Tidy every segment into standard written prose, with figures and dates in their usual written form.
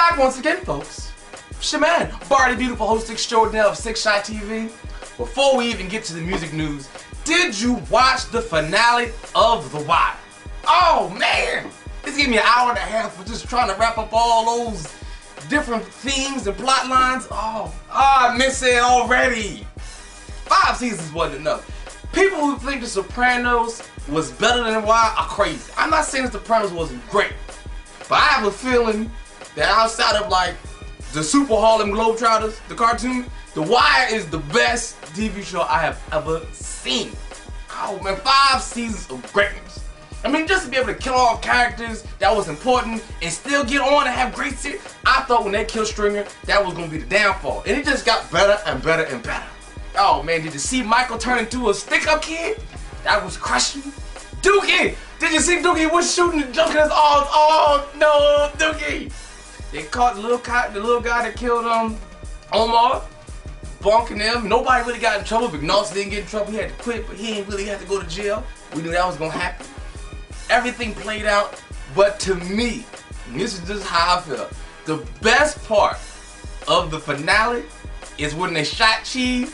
back once again, folks. It's your man, Bari, beautiful host extraordinaire of SixShot TV. Before we even get to the music news, did you watch the finale of The Wire? Oh man, it's giving me an hour and a half for just trying to wrap up all those different themes and plot lines. I miss it already. 5 seasons wasn't enough. People who think The Sopranos was better than The Wire are crazy. I'm not saying The Sopranos wasn't great, but I have a feeling that outside of like the Super Harlem Globetrotters, the cartoon, The Wire is the best TV show I have ever seen. Oh man, 5 seasons of greatness. I mean, just to be able to kill off characters that was important and still get on and have great series. I thought when they killed Stringer, that was gonna be the downfall, and it just got better and better and better. Oh man, did you see Michael turn into a stick-up kid? That was crushing. Dookie! Did you see Dookie was shooting the Junkers? Oh no, Dookie! They caught the little guy that killed Omar, bonking him. Nobody really got in trouble. McNaughton didn't get in trouble. He had to quit, but he didn't really have to go to jail. We knew that was gonna happen. Everything played out, but to me, and this is just how I feel, the best part of the finale is when they shot Cheese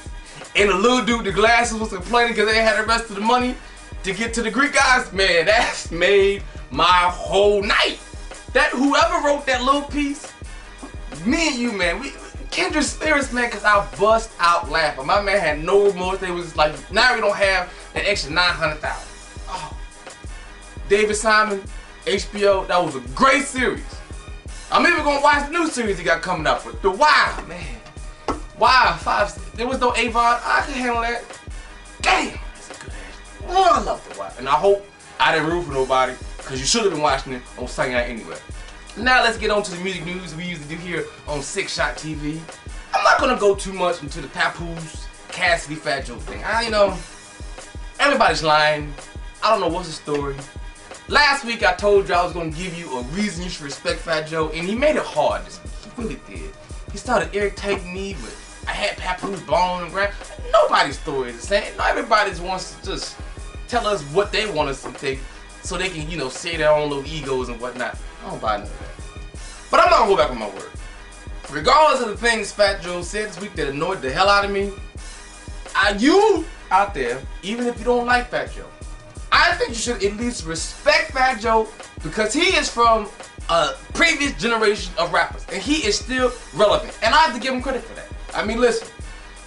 and the little dude, the glasses, was complaining because they had the rest of the money to get to the Greek guys. Man, that's made my whole night. That whoever wrote that little piece, me and you, man, we kindred spirits, man, because I bust out laughing. My man had no remorse. They was like, now we don't have that extra 900,000. Oh. David Simon, HBO, that was a great series. I'm even gonna watch the new series he got coming up with. The Wire, man. Wire, 5, there was no Avon. I can handle that. Damn, that's a good ass. Oh, I love The Wire. And I hope I didn't root for nobody, because you should have been watching it on Sunday night anyway. Now let's get on to the music news we usually do here on SixShot TV. I'm not gonna go too much into the Papoose, Cassidy, Fat Joe thing. You know, everybody's lying. I don't know what's the story. Last week I told you I was gonna give you a reason you should respect Fat Joe, and he made it hard this week. He really did. He started irritating me with, I had Papoose balling and grab. Nobody's story is the same. Not everybody wants to just tell us what they want us to think, so they can, you know, say their own little egos and whatnot. I don't buy none of that. But I'm not gonna go back on my word. Regardless of the things Fat Joe said this week that annoyed the hell out of me, you out there, even if you don't like Fat Joe, I think you should at least respect Fat Joe, because he is from a previous generation of rappers and he is still relevant. And I have to give him credit for that. I mean, listen,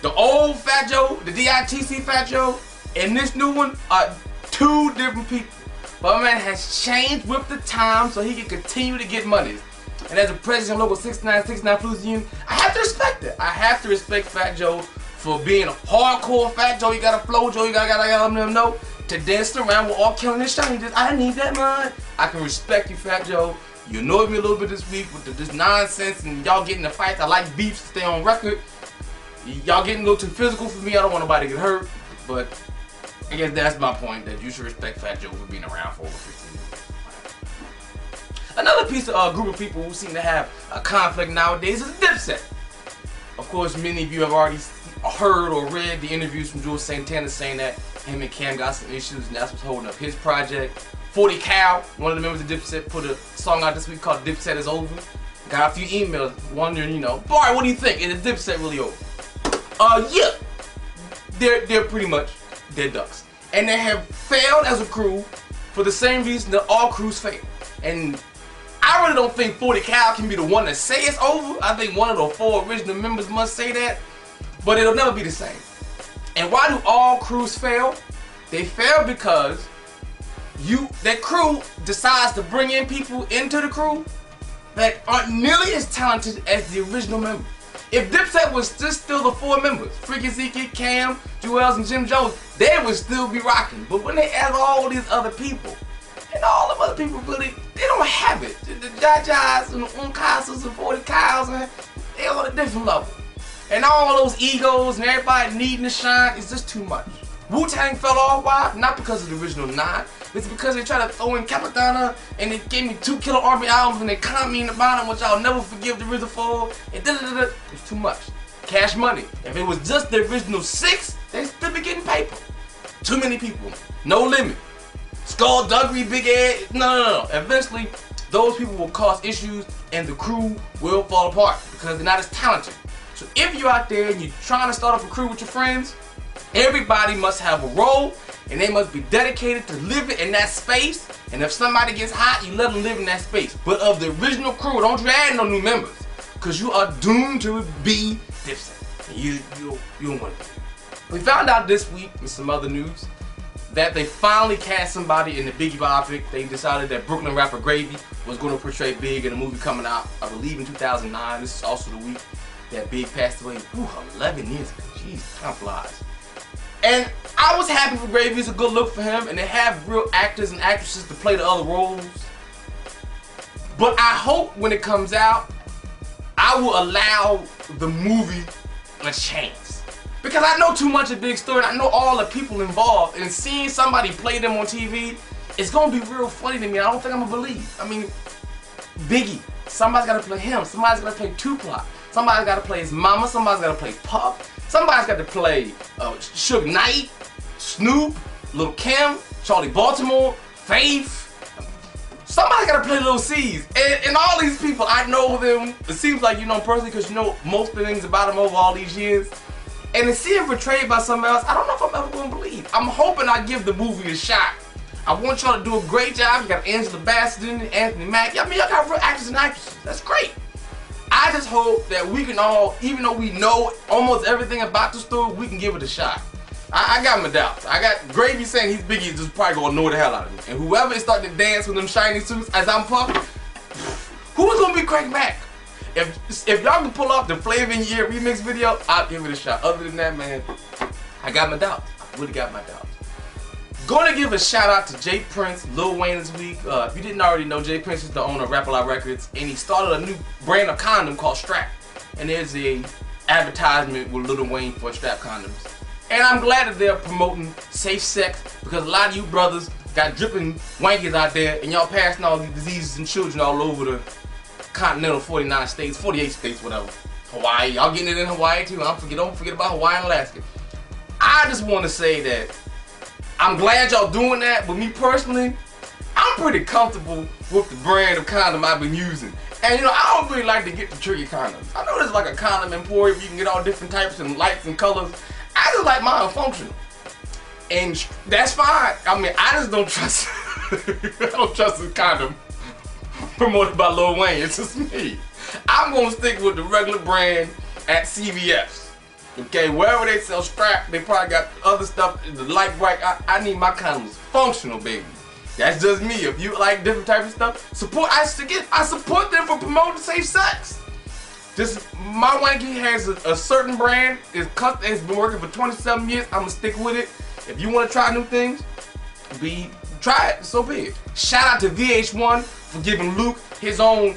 the old Fat Joe, the DITC Fat Joe, and this new one are 2 different people. But my man has changed with the time so he can continue to get money. And as a president of Local 6969 Blues Union, I have to respect it. I have to respect Fat Joe for being a hardcore Fat Joe. You got a flow Joe, you gotta let them know to dance around with all killing and shiny. I need that man. I can respect you, Fat Joe. You annoyed me a little bit this week with this nonsense and y'all getting in fights. I like beef to stay on record. Y'all getting a little too physical for me. I don't want nobody to get hurt, but I guess that's my point, that you should respect Fat Joe for being around for over 15 years. Another piece of group of people who seem to have a conflict nowadays is Dipset. Of course, many of you have already heard or read the interviews from Jules Santana saying that him and Cam got some issues and that's what's holding up his project. 40 Cal, one of the members of Dipset, put a song out this week called Dipset is Over. Got a few emails wondering, you know, Bari, what do you think? Is Dipset really over? Yeah. They're pretty much dead ducks. And they have failed as a crew for the same reason that all crews fail. And I really don't think 40 Cal can be the one to say it's over. I think one of the 4 original members must say that. But it'll never be the same. And why do all crews fail? They fail because that crew decides to bring in people into the crew that aren't nearly as talented as the original member. If Dipset was just still the 4 members, Freaky Zeke, Cam, Jewels, and Jim Jones, they would still be rocking. But when they add all these other people, and all the other people really, they don't have it. The Jajas and the Uncasas and 40 Cows, man, they're on a different level. And all those egos and everybody needing to shine is just too much. Wu-Tang fell off, why? Not because of the original 9. It's because they tried to throw in Capadonna and they gave me 2 Killer Army albums and they caught me in the bottom, which I'll never forgive the original 4. And it's too much. Cash money. If it was just the original 6, they'd still be getting paper. Too many people. No limit. Skullduggery, Big Ed. No. Eventually, those people will cause issues and the crew will fall apart because they're not as talented. So if you're out there and you're trying to start up a crew with your friends, everybody must have a role and they must be dedicated to living in that space. And if somebody gets hot, you let them live in that space. But of the original crew, don't you add no new members, because you are doomed to be Dipset. You don't want to. We found out this week with some other news that they finally cast somebody in the Biggie biopic. They decided that Brooklyn rapper Gravy was going to portray Big in a movie coming out, I believe, in 2009. This is also the week that Big passed away. Ooh, 11 years ago. Jeez, time flies. And I was happy for Gravy. It's a good look for him, and they have real actors and actresses to play the other roles. But I hope when it comes out, I will allow the movie a chance. Because I know too much of Big's story, and I know all the people involved, and seeing somebody play them on TV, it's gonna be real funny to me. I don't think I'm gonna believe. I mean, Biggie, somebody's gotta play him, somebody's gotta play Tupac, somebody's gotta play his mama, somebody's gotta play Puff, somebody's gotta play Suge Knight, Snoop, Lil' Kim, Charlie Baltimore, Faith. Somebody gotta play Lil C's. And all these people, I know them, it seems like you know them personally because you know most of the things about them over all these years. And to see him portrayed by somebody else, I don't know if I'm ever gonna believe. I'm hoping I give the movie a shot. I want y'all to do a great job. You got Angela Bassett in it, Anthony Mackie. I mean, y'all got real actors and actresses. That's great. I just hope that we can all, even though we know almost everything about the story, we can give it a shot. I got my doubts. I got Gravy saying he's Biggie is just probably gonna annoy the hell out of me. And whoever is starting to dance with them shiny suits as I'm Puff, who's gonna be Craig Mack? If y'all can pull off the Flavor in Your Ear remix video, I'll give it a shot. Other than that, man, I got my doubts. I really got my doubts. Gonna give a shout out to Jay Prince, Lil Wayne this week. If you didn't already know, Jay Prince is the owner of Rap A Lot Records, and he started a new brand of condom called Strap. And there's a advertisement with Lil Wayne for Strap condoms. And I'm glad that they're promoting safe sex, because a lot of you brothers got dripping wankies out there and y'all passing all these diseases in children all over the continental 49 states, 48 states, whatever. Hawaii, y'all getting it in Hawaii too. Don't forget about Hawaii and Alaska. I just want to say that I'm glad y'all doing that, but me personally, I'm pretty comfortable with the brand of condom I've been using. And you know, I don't really like to get the tricky condoms. I know there's like a condom emporium, you can get all different types and lights and colors. I just like mine functional. And that's fine. I mean, I just don't trust I don't trust this condom promoted by Lil Wayne. It's just me. I'm gonna stick with the regular brand at CVS. Okay, wherever they sell Strap, they probably got other stuff, the light bright. I need my condoms functional, baby. That's just me. If you like different types of stuff, I support them for promoting safe sex. My wanky has a certain brand. It's been working for 27 years. I'm gonna stick with it. If you want to try new things, try it. So be it. Shout out to VH1 for giving Luke his own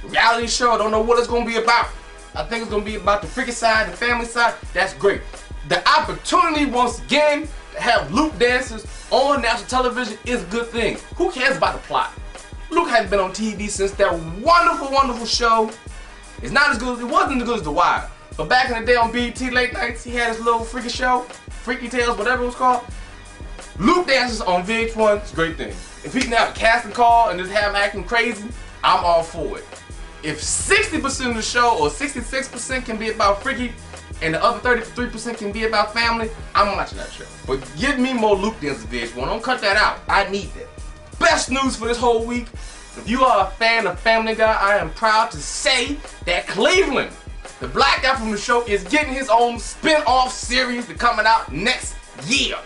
reality show. I don't know what it's gonna be about. I think it's gonna be about the freaky side, the family side. That's great. The opportunity once again to have Luke dancers on national television is a good thing. Who cares about the plot? Luke hasn't been on TV since that wonderful, wonderful show. It's not as good. It wasn't as good as The Wire. But back in the day on BET late nights, he had his little freaky show, Freaky Tales, whatever it was called. Luke dances on VH1. It's a great thing. If he can have a casting call and just have him acting crazy, I'm all for it. If 60% of the show or 66% can be about freaky and the other 33% can be about family, I'm watching that show. But give me more Luke dances VH1. Don't cut that out. I need that. Best news for this whole week. If you are a fan of Family Guy, I am proud to say that Cleveland, the black guy from the show, is getting his own spin-off series that's coming out next year.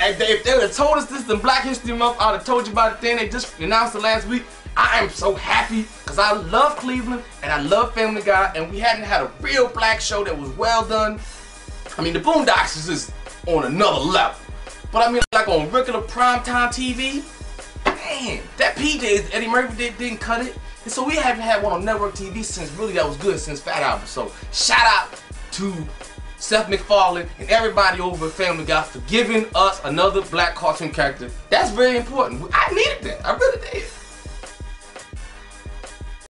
And if they would have told us this in Black History Month, I would have told you about it then. They just announced it last week. I am so happy because I love Cleveland and I love Family Guy, and we hadn't had a real black show that was well done. I mean, the Boondocks is just on another level. But I mean, like on regular primetime TV, man, that PJ's Eddie Murphy didn't cut it. And so we haven't had one on network TV since really that was good since Fat Albert. So shout out to Seth MacFarlane and everybody over at Family Guy for giving us another black cartoon character. That's very important. I needed that. I really did.